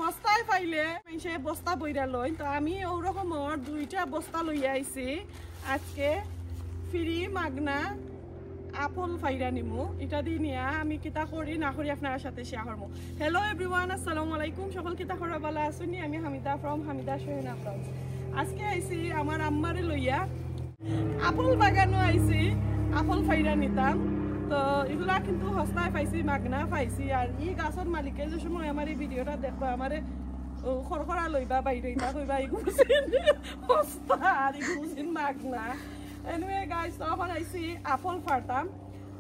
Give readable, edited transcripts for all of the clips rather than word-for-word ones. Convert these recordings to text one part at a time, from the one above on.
সস্তায় পাইলে সে বস্তা বইরা লই তো আমি ওরকমর 2টা বস্তা লইয়া আইছি আজকে ফ্রি মাগনা আপল ফাইরা নিমু এটা দিয়ে নিয়া আমি কিতা করি না করি আপনার সাথে শেয়ার করবো হ্যালো এভরিওয়ান আসসালামু আলাইকুম সকল কিতা করা ভালো আসুনি আমি হামিদা ফ্রম হামিদা সোহেনা ফ্রম আজকে আইছি আমার আম্মারে লইয়া আপল বাগানো আইছি আপল ফাইরা নিতাম তো এগুলা কিন্তু সস্তায় পাইছি মাগনা পাইছি আর ই গাছের মালিকে যে সময় আমার এই ভিডিওটা দেখবা আমারে খরখরা লইবা বাইরে ইটা কইবা ইগুছিন সস্তা আর ইগুছিন মাগনা এনিওয়ে গাইস তখন আইছি আপল ফারতাম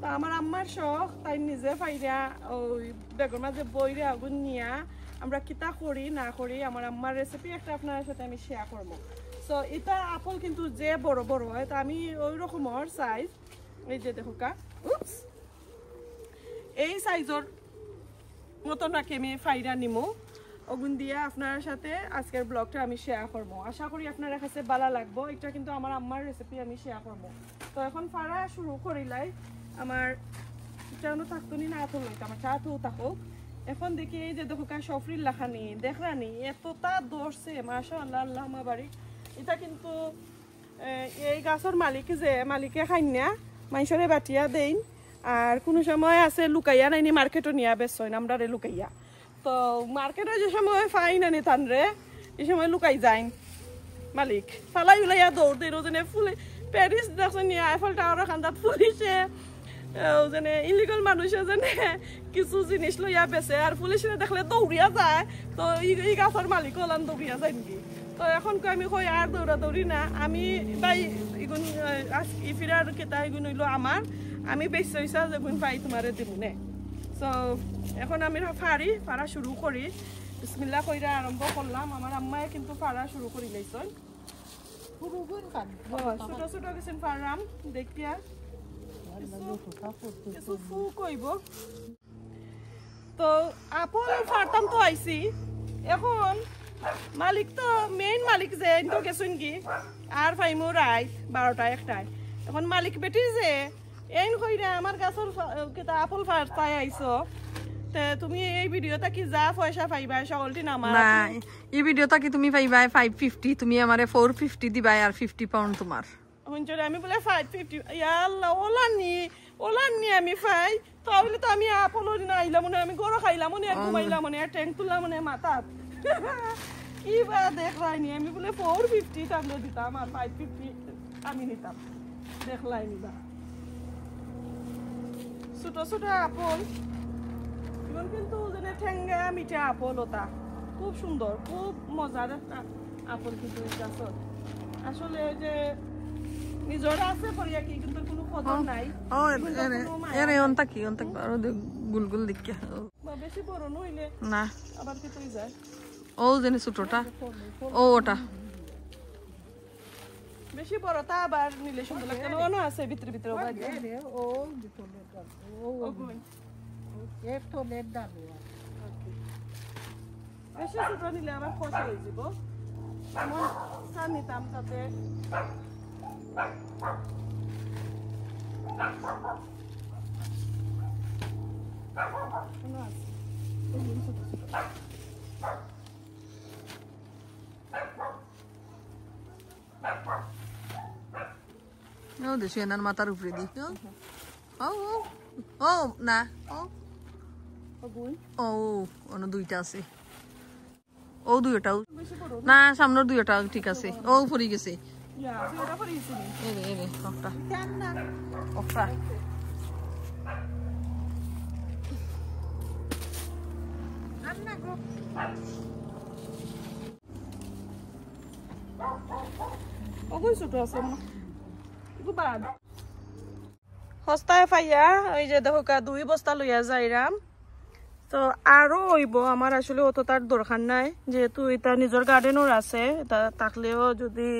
তা আমার আম্মার শখ তাই নিজে ফাইরা ওই বেগর মাঝে বইরে আগুন নিয়া আমরা কিতা করি না করি আমার আম্মার রেসিপি একটা আপনার সাথে আমি শেয়ার করবো সো এটা আপল কিন্তু যে বড় বড় হয় তা আমি ওই রকমের সাইজ এই যে দেখো কা উপস এই সাইজের মতো নাকি আমি ফাইরা নিমু ওগুন দিয়ে আপনার সাথে আজকের ব্লগটা আমি শেয়ার করবো আশা করি আপনার কাছে ভালো লাগবো এটা কিন্তু আমার আম্মার রেসিপি আমি শেয়ার করবো তো এখন ফাড়া শুরু করিলাই আমার চানো থাকতো না আতো লইতে আমার চাতো থাকুক এখন দেখি এই যে দেখো কা সফরির লাখানি দেখরানি এতটা দৌড়ছে মাশাআল্লাহ আল্লাহ বাড়ি এটা কিন্তু এই গাছের মালিকে খাইনা মাইসরে বাটিয়া দেন আর কোনো সময় আছে লুকাইয়া নাইনি মার্কেটও নিয়া বেচইন আমরা রে লুকাইয়া তো মার্কেটে যে সময় ফাই নানি তানরে এই সময় লুকাই যায় মালিক ফালাই উলাইয়া দৌড় দিয়ে যেনে ফুলে প্যারিস দেখছেন নিয়ে আইফেল টাওয়ারের খান্দাত ফুলিছে যেনে ইলিগাল মানুষে যেনে কিছু জিনিস লইয়া বেচে আর পুলিশে দেখলে দৌড়িয়া যায় তো এই গাছের মালিক ওলান দৌড়িয়া যায় নাকি তো এখন আমি কই আর দৌড়াদৌড়ি না আমি বাই ইগুন ইফিরার কেতা ইগুন হইলো আমার আমি বেশি হইসা যেগুন পাই তোমারে দিব নে সো এখন আমি ফাড়া শুরু করি বিসমিল্লাহ কইরা আরম্ভ করলাম আমার আম্মায়ে কিন্তু ফাড়া শুরু করি লাইছন ছোট ছোট কিছু ফাড়াম দেখিয়া কিছু ফু কইব তো আপল ফাড়তাম তো আইছি এখন মালিক তো মেইন মালিক যে তো গেছুন কি আর ফাইমু রাইত 12টা 1টায় এখন মালিক বেটি যে এন কইরা আমার গাছর কেতা আপল ফাড়তাই আইছো তে তুমি এই ভিডিওটা কি যা পয়সা পাইবা সকলটি নামা না এই ভিডিওটা কি তুমি পাইবা 550 তুমি আমারে 450 দিবা আর 50 পাউন্ড তোমার হঞ্চরে আমি বলে 550 ইয়া আল্লাহ ওলানি আমি পাই তাহলে তো আমি আপল না আইলাম মনে আমি গরো খাইলাম মনে ঘুমাইলাম মনে ট্যাঙ্ক তুললাম মনে মাথাত কি বা দেখলাইনি আমি বলে 450 তাহলে দিতাম আর 550 আমি নিতাম দেখলাইনি বা ছোট ছোট আপল এখন কিন্তু যেনে ঠেঙ্গা মিঠা আপল ওটা খুব সুন্দর খুব মজার একটা আপল কিন্তু গাছত আসলে যে নিজর আছে পরিয়া কি কিন্তু কোনো কদর নাই এরে অন্তা কি আরো গুলগুল দিকে বেশি বড় নইলে না আবার কি তুই যায় ও যেনে ছোটটা ও ওটা বেশি বড়টা আবার নিলে সুন্দর লাগে কেন আছে ভিতরে ভিতরে ও ভিতরে ও এক তো লেট দাও বেশি ছোট নিলে আবার খসা হয়ে যাব এমন চা নিতাম যাতে ও দেশে এনার মাথার উপরে দি ও ও না ও অন্য দুইটা আছে ও দুইটাও না সামনের দুইটা ঠিক আছে ও পড়ে গেছে এরে এরে একটা একটা ওগুলো ছোট আছে সস্তায় পাইয়া ওই যে দেখো 2 বস্তা লইয়া যাইরাম তো আরো হইব আমার আসলে অত তার দরকার নাই যেহেতু এটা নিজের গার্ডেনর আছে এটা থাকলেও যদি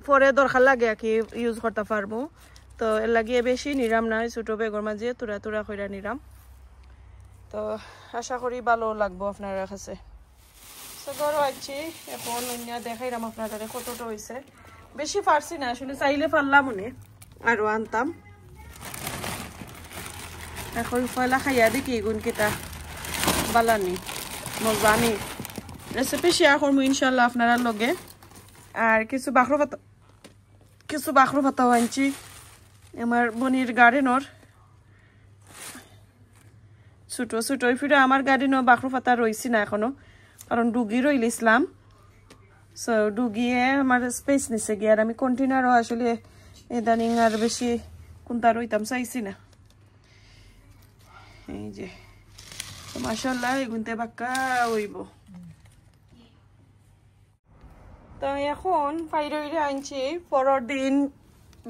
পরে দরকার লাগে আর কি ইউজ করতে পারবো তো এর লাগিয়ে বেশি নিরাম নাই ছোট বেগর মাঝে তুরা কইরা নিরাম তো আশা করি ভালো লাগবো আপনার কাছে তো গরো আছি এখন অন্য দেখাইলাম আপনাদের কতটা হয়েছে বেশি পারছি না আসলে চাইলে পারলাম মনে আরো আনতাম এখন পয়লা খাইয়া দেখি গুণ কেটা বালানি মজানি রেসিপি শেয়ার করবো ইনশাল্লাহ আপনারা লগে। আর কিছু বাখরো পাতাও আনছি আমার বনির গার্ডেনর ছোট ছোট ফিরে আমার গার্ডেনও বাখরো পাতা রয়েছি না এখনো, কারণ ডুগি রইল ইসলাম। সো ডুগিয়ে আমার স্পেস নিছে গিয়ে, আর আমি কন্টেনারও আসলে ইদানিং আর বেশি কোনটা রইতাম চাইছি না। এই যে মাশাআল্লাহ এগুনতে বাক্কা হইব। তো এখন ফাইরইরে আনছি পরের দিন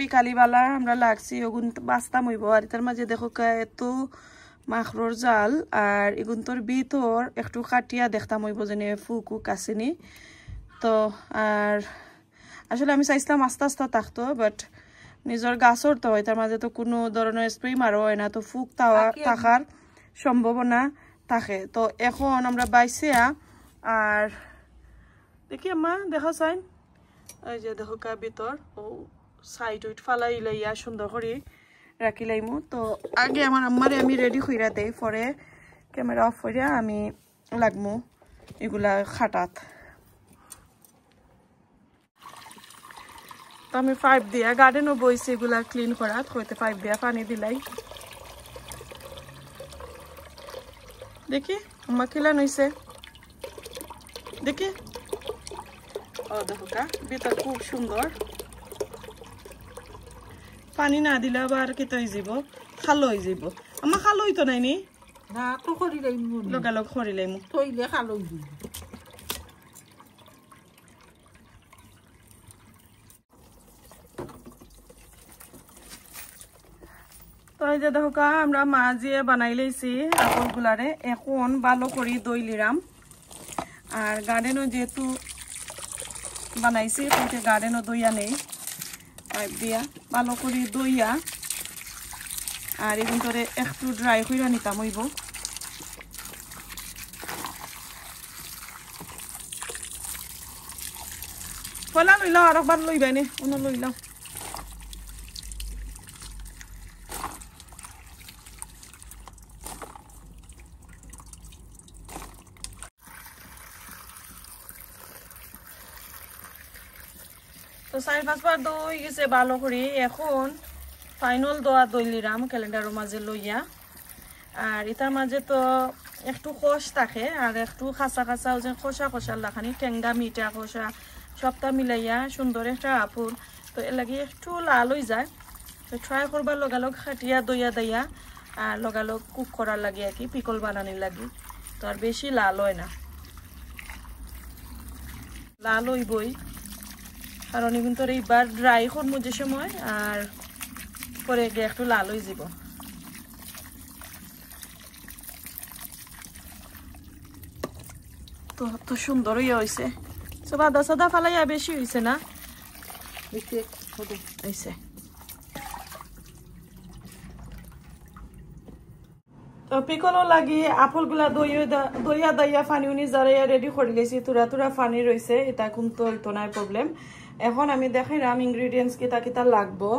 বিকালিবেলা আমরা লাগছি ওগুন বাস্তাম হইব। আর তার মাঝে দেখো এত মাখরোর জাল, আর এগুন তোর ভিতর একটু কাটিয়া দেখতাম হইব যেন ফুকু কাছেনি। তো আর আসলে আমি চাইছিলাম আস্তে আস্তে থাকতো, বাট নিজের গাছর তো হয় তার মাঝে তো কোনো ধরনের স্প্রে মারো হয় না, তো ফুক থাকার সম্ভাবনা থাকে। তো এখন আমরা বাইসিয়া আর দেখি আম্মা দেখা চাইন এই যে দেখো কা ভিতর ও সাইড উইট ফালাই লাইয়া সুন্দর করে রাখি লাইমু। তো আগে আমার আম্মারে আমি রেডি কইরা দেই, পরে ক্যামেরা অফ করিয়া আমি লাগমু এগুলা খাটাত। তো আমি পাইপ দিয়া গার্ডেনও বইছি এগুলা ক্লিন করাত, হইতে পাইপ দিয়া পানি দিলাই। দেখি আম্মা কিলা নইছে দেখি। ও দেখো কা ভিতর খুব সুন্দর, পানি না দিলে আবার কি হয়ে যাব, খালো হয়ে যাব। আমার খালো হইতো নাই নি না তো করি লাইমু লগালগ খড়ি লাইমু তইলে খালো দিব। তো এই যে দেখো কা আমরা মাজিয়ে বানাই লাইছি আপেল গুলারে। এখন ভালো করে দই লিরাম, আর গার্ডেনও যেহেতু বানাইছি তাইতে গার্ডেনও দইয়া নেই, পাইপ দিয়া ভালো করে দইয়া আর এগুন করে একটু ড্রাই কইরা নিতাম হইব। ফলা লইলাও আর একবার লইবাই নে অন্য লইলাও। তো 4-5 বার দই গেছে ভালো করে, এখন ফাইনাল দোয়া দই লিরাম ক্যালেন্ডারের মাঝে লইয়া। আর এটার মাঝে তো একটু খোস থাকে আর একটু খাসা খাসা যে খোসা খোসার লাখানি টেঙ্গা মিঠা খোসা সবটা মিলাইয়া সুন্দর একটা আপেল। তো এর লাগে একটু লাল হয়ে যায়, তো ট্রাই করবার লগালগ খাটিয়া দইয়া দইয়া আর লগালগ কুক করার লাগে আর কি, পিকল বানানির লাগে। তো আর বেশি লাল হয় না, লাল হইবই কারণ কিন্তু এইবার ড্রাই করবো যে সময়, আর পরে গিয়ে একটু লাল হয়ে যাব। তো তো সুন্দর ইয়ে হয়েছে, সব আদা সাদা ফালাইয়া বেশি হয়েছে না হয়েছে। তো পিকলও লাগি আপেল গুলা দইয়া দইয়া পানি উনি জারাইয়া রেডি করে লেছি, তুরা তুরা পানি রয়েছে, এটা কিন্তু হইতো না প্রবলেম। এখন আমি দেখাইলাম ইনগ্রিডিয়েন্টস কিতা কিতা লাগবো।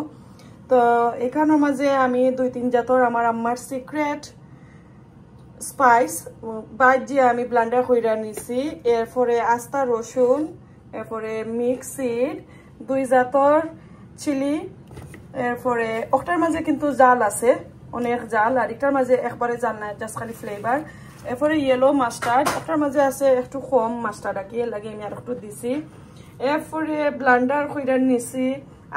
তো এখানের মাঝে আমি 2-3 জাতর আমার আম্মার সিক্রেট স্পাইস বাইট দিয়ে আমি ব্লেন্ডার কইরা নিছি। এরপরে আস্তা রসুন, এরপরে মিক্সিড 2 জাতর চিলি, এরপরে ওটার মাঝে কিন্তু জাল আছে অনেক জাল, আর এটার মাঝে একবারে জাল না, জাস্ট খালি ফ্লেভার। এরপরে ইয়েলো মাস্টার্ড, ওটার মাঝে আছে একটু কম মাস্টার্ড আর কি, লাগে আমি আর একটু দিছি। এরপরে ব্লেন্ডার কইরা নিছি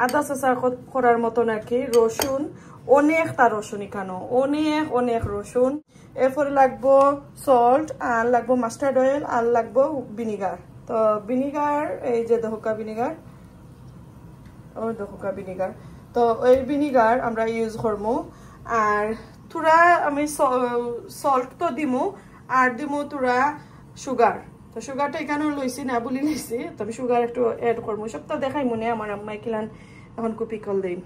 আদা চাচা করার মতন আর কি রসুন, অনেকটা রসুন এখানে অনেক অনেক রসুন। এরপরে লাগবো সল্ট, আর লাগবো মাস্টার্ড অয়েল, আর লাগবো ভিনিগার। তো ভিনিগার এই যে দহকা ভিনিগার, ও দহকা ভিনিগার, তো ওই ভিনিগার আমরা ইউজ করবো। আর তুরা আমি সল্ট তো দিমু, আর দিমু তুরা সুগার। তো সুগারটা এখানেও লইছি না বলি লইছি, তবে সুগার একটু এড করবো। সব তো দেখাই মনে আমার আম্মাই কিলান এখন কুপি কল দিই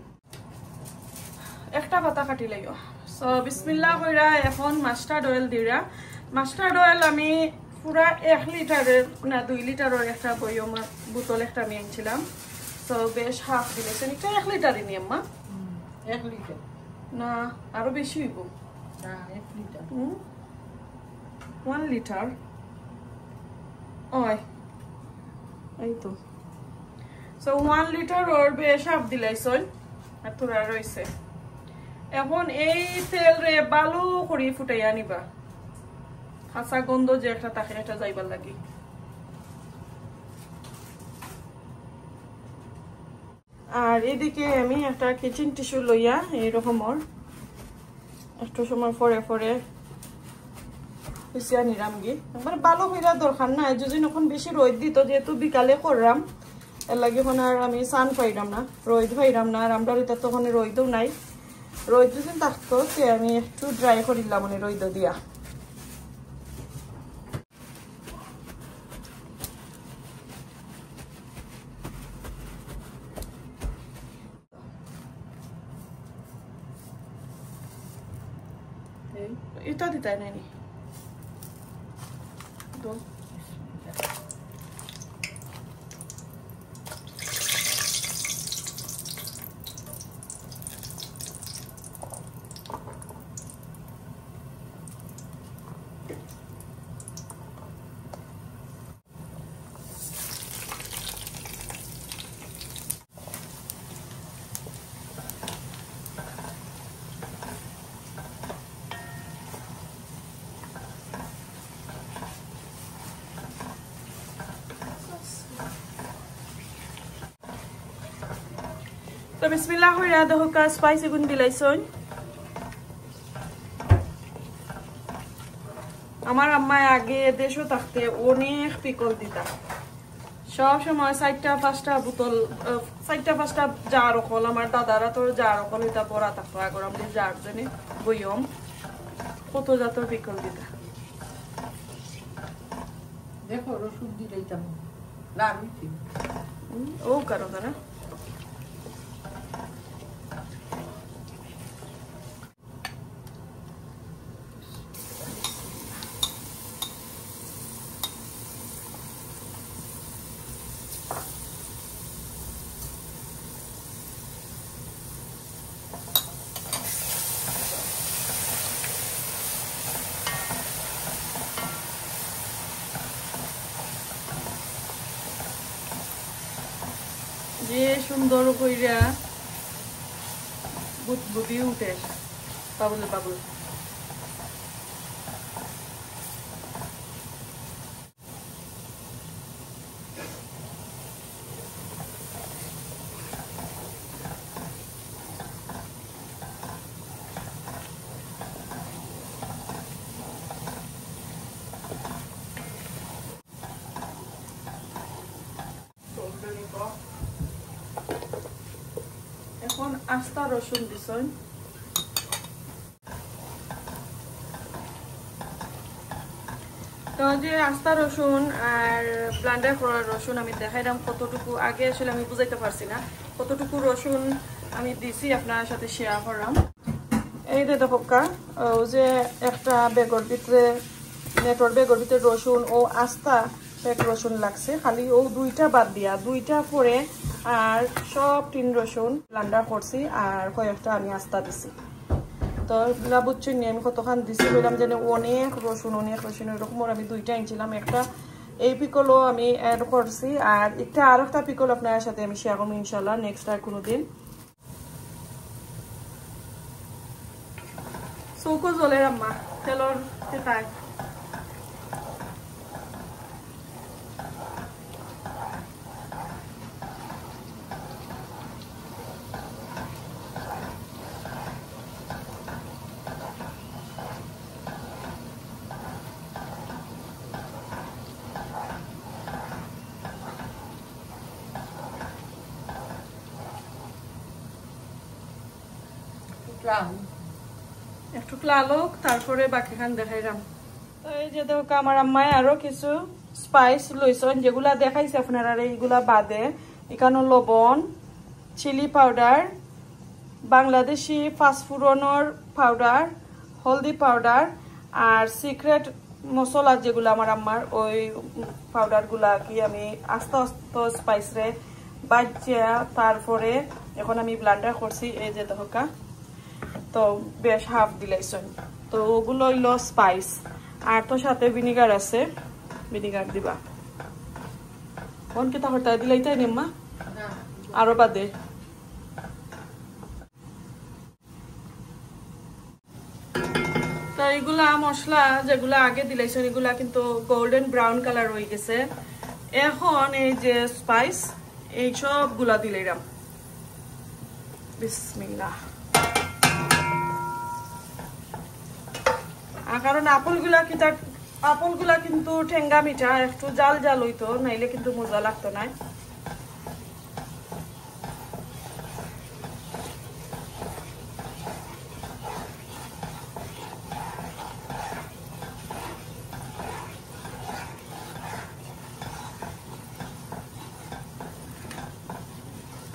একটা পাতা কাটি লাগিব। সো বিসমিল্লাহ কইরা এখন মাস্টার্ড অয়েল দিরা। মাস্টার্ড অয়েল আমি পুরা 1 লিটারের না 2 লিটারের একটা বইম বোতল একটা আমি আনছিলাম। তো বেশ হাফ দিলেছেন, এটা 1 লিটারই নি আম্মা? 1 লিটার না আরো বেশি হইব। না 1 লিটার 1 লিটার ওই এই তো সো 1 লিটার ওর বেশ হাফ দিলাইছন আর তোরা রয়েছে এখন এই তেল রে ভালো করে ফুটাইয়া নিবা কাঁচা গন্ধ যে একটা থাকে এটা যাইবার লাগি আর এদিকে আমি একটা কিচেন টিস্যু লইয়া এইরকমর একটু সময় পরে পরে পিছিয়া নিরাম গি একবার ভালো হইরা দরকার নাই যদি এখন বেশি রোদ দিত যেহেতু বিকালে করলাম এর লাগে এখন আর আমি সান পাইলাম না রোদ পাইলাম না আর আমরা তখন রোদও নাই রোদ যদি থাকতো সে আমি একটু ড্রাই করিলাম মানে রোদ দিয়া এটা দিতে নাই তো বিসমিল্লাহ হইরা দহকা স্পাইসি গুণ দিলাইছন আমার আম্মা আগে দেশও থাকতে অনেক পিকল দিতা সব সময় 4টা 5টা বোতল 4টা 5টা জার রকল আমার দাদারা তো জার রকল এটা বড়া থাকতো আগর আমাদের জার জানি বইয়ম কত জাতর পিকল দিতা দেখো রসুন দিলাইতাম লামি ও কারো তারা যে সুন্দর কইরা বুদবুদি উঠে বাবুল বাবুল এখন আস্তা রসুন দিছন তো যে আস্তা রসুন আর ব্লেন্ডার করা রসুন আমি দেখাইলাম কতটুকু আগে আসলে আমি বুঝাইতে পারছি না কতটুকু রসুন আমি দিছি আপনার সাথে শেয়ার করলাম এই যে দেখো ও যে একটা বেগর ভিতরে নেটওয়ার্ক বেগর ভিতরে রসুন ও আস্তা এক রসুন লাগছে খালি ও 2টা বাদ দিয়া 2টা পরে আর সব 3 রসুন ব্লেন্ডার করছি আর কয়েকটা আমি আস্তা দিছি তো না বুঝছি আমি কতখান দিছি বললাম যে অনেক রসুন এরকম আমি 2টা আনছিলাম একটা এই পিকলও আমি অ্যাড করছি আর একটা আর একটা পিকল আপনার সাথে আমি শেয়ার করবো ইনশাল্লাহ নেক্সট আর কোনোদিন চৌকো জলের আম্মা তেলর তেতায় একটু লালক তারপরে বাকিখান দেখাইলাম তো এই যে দেখো আমার আম্মায় আরো কিছু স্পাইস লইছেন যেগুলা দেখাইছে আপনারা এইগুলা বাদে এখানে লবণ চিলি পাউডার বাংলাদেশি ফাস্টফুডনের পাউডার হলদি পাউডার আর সিক্রেট মশলা যেগুলো আমার আম্মার ওই পাউডারগুলা কি আমি আস্তে আস্তে স্পাইস রে বাজিয়া তারপরে এখন আমি ব্লেন্ডার করছি এই যে দেখো তো বেশ হাফ দিলাইছেন তো ওগুলো হইলো স্পাইস আর তো সাথে ভিনিগার আছে ভিনিগার দিবা এখন কেটা হরতা দিলাই তাই নেম্মা আরো বাদে তো এগুলা মশলা যেগুলা আগে দিলাইছেন এগুলা কিন্তু গোল্ডেন ব্রাউন কালার হয়ে গেছে এখন এই যে স্পাইস এই সবগুলা দিলাইরাম বিসমিল্লাহ কারণ আপলগুলা কিন্তু ঠেঙ্গা মিঠা একটু জাল জাল হইতো নাইলে কিন্তু মজা লাগতো না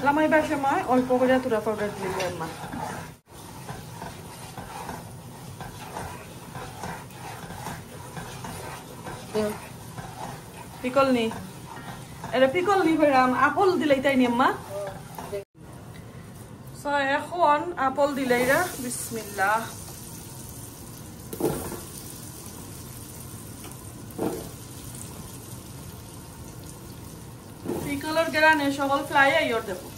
লামাইবার সময় অল্প করে তুরা পাউডার দিয়ে মা পিকল নি এটা পিকল নি কইরাম আপল দিলাই তাই নি আম্মা সো এখন আপল দিলাইরা বিসমিল্লাহ পিকলের গ্রানে সকল ফ্লাই আইয়র দেখো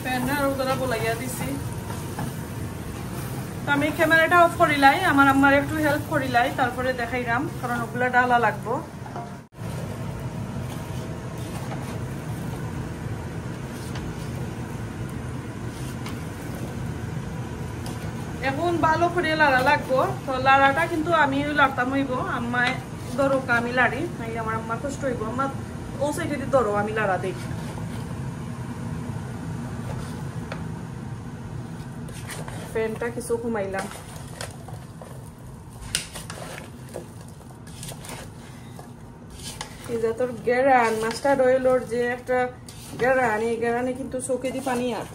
প্যানের উদরা বলাইয়া দিছি আমি ক্যামেরাটা অফ করিলাই আমার আম্মার একটু হেল্প করিলাই তারপরে দেখাইরাম কারণ ওগুলা ডালা লাগবো এখন ভালো করে লাড়া লাগবো তো লাড়াটা কিন্তু আমি লাড়তাম হইব আম্মায় দরক আমি লাড়ি নাই আমার আম্মার কষ্ট হইব আমার ও সাইডে দিয়ে ধরো আমি লাড়া দিই ফ্যানটা কিছু ঘুমাইলাম এই যে তোর গেরান মাস্টার অয়েলর যে একটা গেরান এই গেরানে কিন্তু চোখে দি পানি আর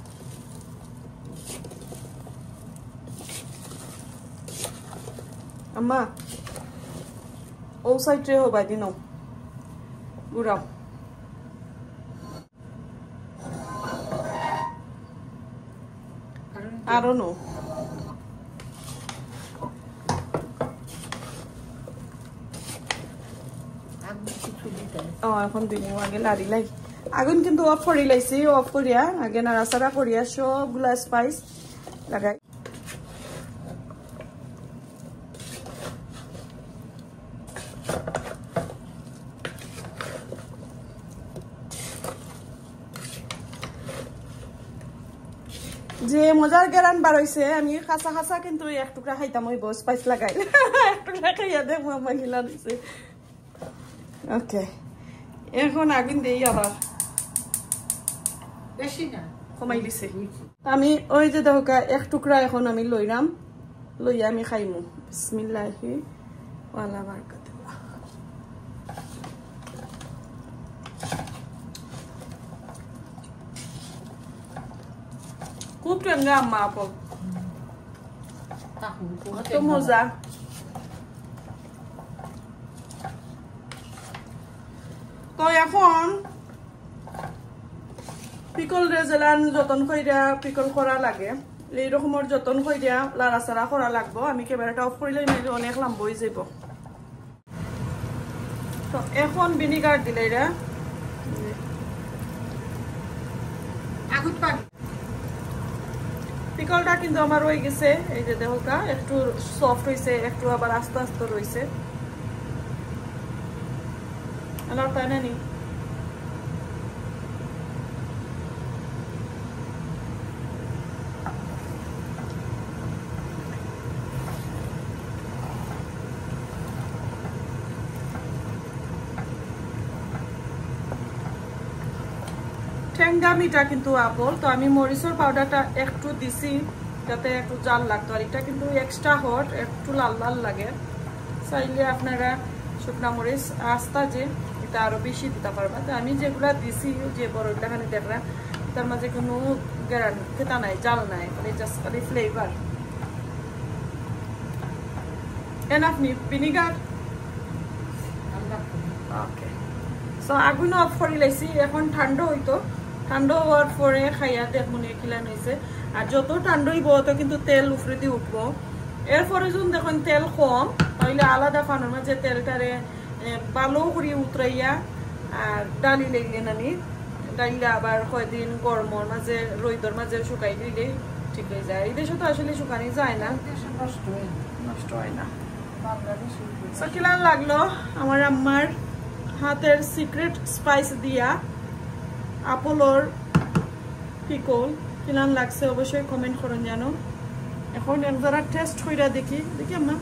আম্মা ও সাইডে হবাই দিন ঘুরাও I don't know. এখন দিন আগে লাড়ি লাই আগুন কিন্তু অফ করে লাইছি অফ করিয়া আগে নাড়াচাড়া করিয়া সবগুলা স্পাইস লাগাই যে মজার গেরান বার হইছে আমি খাসা খাসা কিন্তু এক টুকরা খাইতাম হইব স্পাইস লাগাই এক টুকরা খাইয়া দে মামা গিলা দিছে ওকে এখন আগুন দেই আবার বেশি না কমাই দিছে আমি ওই যে দেখো এক টুকরা এখন আমি লইরাম লইয়া আমি খাইমু বিসমিল্লাহি ওয়ালা বারাকাতুল্লাহ খুব টেঙ্গা আম্মা আপল তো মজা তো এখন পিকল রেজেলান যতন কইরা পিকল করা লাগে এই রকমের যতন কইরা লাড়াচাড়া করা লাগবো আমি ক্যামেরাটা অফ করিলে নাইলে অনেক লম্বা হয়ে যাব তো এখন ভিনিগার দিলেইরা আগুন পানি পিকলটা কিন্তু আমার হয়ে গেছে এই যে দেখোকা একটু সফট হইছে একটু আবার আস্তে আস্তে রইছে আলার তাই না নি ঠেঙ্গা মিঠা কিন্তু আপল তো আমি মরিচের পাউডারটা একটু দিছি যাতে একটু জাল লাগতো আর এটা কিন্তু এক্সট্রা হট একটু লাল লাল লাগে চাইলে আপনারা শুকনা মরিচ আস্তা যে এটা আরো বেশি দিতে পারবা তো আমি যেগুলা দিছি যে বড়টাখানে দেখলাম তার মাঝে কোনো গ্যারান্টি খেতা নাই জাল নাই মানে জাস্ট খালি ফ্লেভার এনাফ নি ভিনিগার ওকে সো আগুন অফ করে লাইছি এখন ঠান্ডা হইতো ঠান্ডা হওয়ার পরে খাইয়া দেখ মনে কিলান হয়েছে আর যত ঠান্ডা হইব তত কিন্তু তেল উফরে দিয়ে উঠবো এরপরে যদি দেখুন তেল কম তাহলে আলাদা ফানোর মাঝে তেলটারে ভালো করে উতরাইয়া আর ডালি লেগে নানি ডালিটা আবার কয়দিন গরমের মাঝে রোদর মাঝে শুকাই দিলে ঠিক হয়ে যায়। এই দেশে তো আসলে শুকানি যায় না, নষ্ট হয় না। কিলান লাগলো আমার আম্মার হাতের সিক্রেট স্পাইস দিয়া আপেলর পিকল কিলান লাগছে অবশ্যই কমেন্ট করেন জানো। এখন একজোড়া টেস্ট কইরা দেখি আম্মা।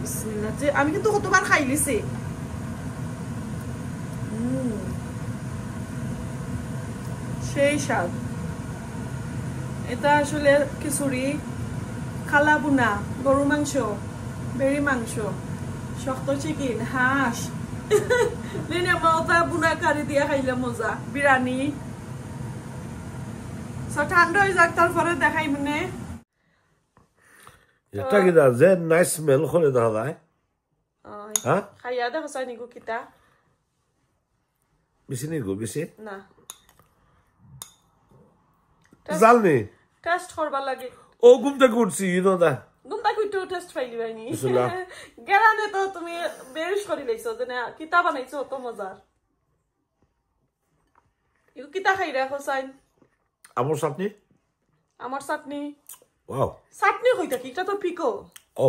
বিসমিল্লাহ, যে আমি কিন্তু কতবার খাই লিছি। সেই স্বাদ। এটা আসলে খিচুড়ি, খালা বুনা, গরু মাংস, বেড়ি মাংস, শক্ত চিকেন, হাঁস বুনা কারি দিয়া খাইলে মজা, বিরিয়ানি। ঠান্ডা হয়ে যাক তারপরে দেখাই মানে এটা কি যে নাইস স্মেল করে দেখা যায়। হ্যাঁ খাইয়া দেখো চাই নিগো কিতা বেশি নিগো বেশি না জাল নি টেস্ট করবা লাগে। ও ঘুমটা করছি দা ঘুমটা কইতো টেস্ট ফাইলি বাইনি গেরানে তো তুমি বেরিশ করি লাইছো যে না কিতা বানাইছো তো মজার। ইগো কিতা খাই রাখো চাই আমার চাটনি। আমার চাটনি। ওয়াও চাটনি কইতা কি? এটা তো পিকল। ও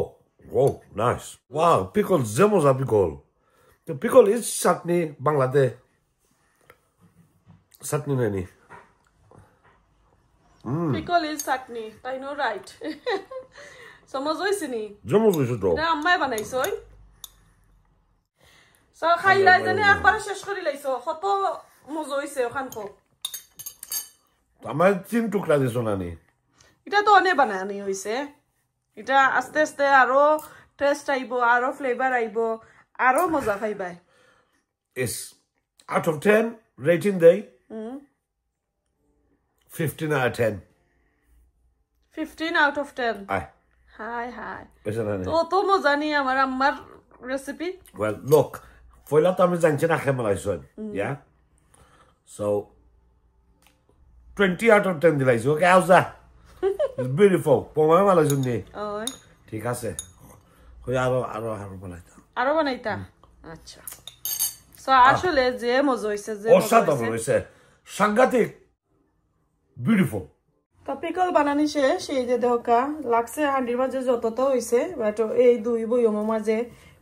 ও নাইস। ওয়াও পিকল যে মজা পিকল। তো পিকল ইজ চাটনি বাংলাদেশ চাটনি নানি। পিকল ইজ চাটনি, তাই নো রাইট। সমজ হইছে নি? জমজ হইছে তো। না আম্মাই বানাইছো। সো খাইলাই জানে একবার শেষ করি লাইছো। কত মজা হইছে ওখান কো। আমার 3 টুকরা দিছো নানি। এটা তো অনেক বানানি হইছে। এটা আস্তে আস্তে আরো টেস্ট আইবো, আরো ফ্লেভার আইবো, আরো মজা পাইবাই। Is out of 10 rating day? 15 out of 10. 15 out of 10. Aye. Hi. তো মজা নি আমার আম্মার রেসিপি। Well, look, ফয়লা তো আমি জানছি না কেমন লাইছো। Yeah? So 20 out of 10 দিলাইছো। Okay, how's that? It's beautiful. পোমা মালাইছো নি? ওই ঠিক আছে। কই আরো বানাইতা। আরো বানাইতা? আচ্ছা। সো আসলে যে মজা হইছে যে অসাধারণ হইছে। সাংঘাতিক বিউটিফুল। তো পিকল বানানি শেষ। এই যে দেখা লাগছে হান্ডির মাঝে যতটা হইছে বাট এই দুই বইয়ের মাঝে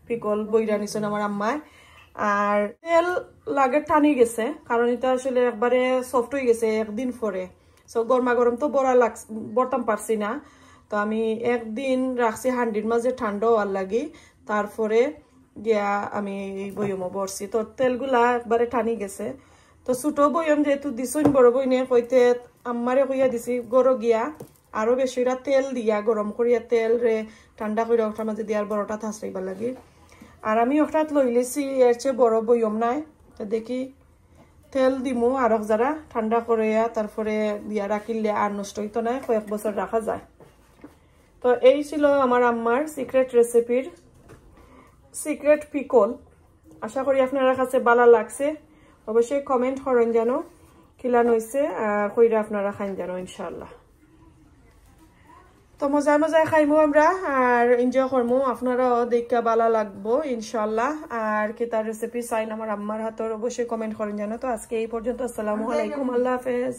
পিকল বইরা নিছেন আমার আম্মায়। আর তেল লাগে টানি গেছে কারণ এটা আসলে একবারে সফট হয়ে গেছে একদিন পরে। সো গরমা গরম তো বরতাম পারছি না, তো আমি একদিন রাখছি হান্ডির মাঝে ঠান্ডা হওয়ার লাগি। তারপরে গিয়া আমি এই বইয়মও বরছি। তো তেলগুলা একবারে টানি গেছে। তো ছোট বইয়ম যেহেতু দিছুন বড় বই নিয়ে কইতে আমারে কইয়া দিছি গরো গিয়া আরো বেশি তেল দিয়া গরম করিয়া তেল রে ঠান্ডা করে ওটার মাঝে দিয়ার বড়টা থাসরাইবার লাগি। আর আমি ওটাত লই লেছি এর চেয়ে বড় বইয়ম নাই। তো দেখি তেল দিমু আর যারা ঠান্ডা করিয়া তারপরে দিয়া রাখিলে আর নষ্ট হইতো না, কয়েক বছর রাখা যায়। তো এই ছিল আমার আম্মার সিক্রেট রেসিপির সিক্রেট পিকল। আশা করি আপনারা কাছে ভালো লাগছে। অবশ্যই কমেন্ট করেন জানো কিলান হইছে আর কইরা আপনারা খাইন জানো ইনশাআল্লাহ। তো মজায় খাইমু আমরা আর এনজয় করমু, আপনারাও দেখা ভালো লাগবো ইনশাআল্লাহ। আর কি তার রেসিপি চাইন আমার আম্মার হাতের অবশ্যই কমেন্ট করেন জানো। তো আজকে এই পর্যন্ত, আসসালামু আলাইকুম, আল্লাহ হাফেজ।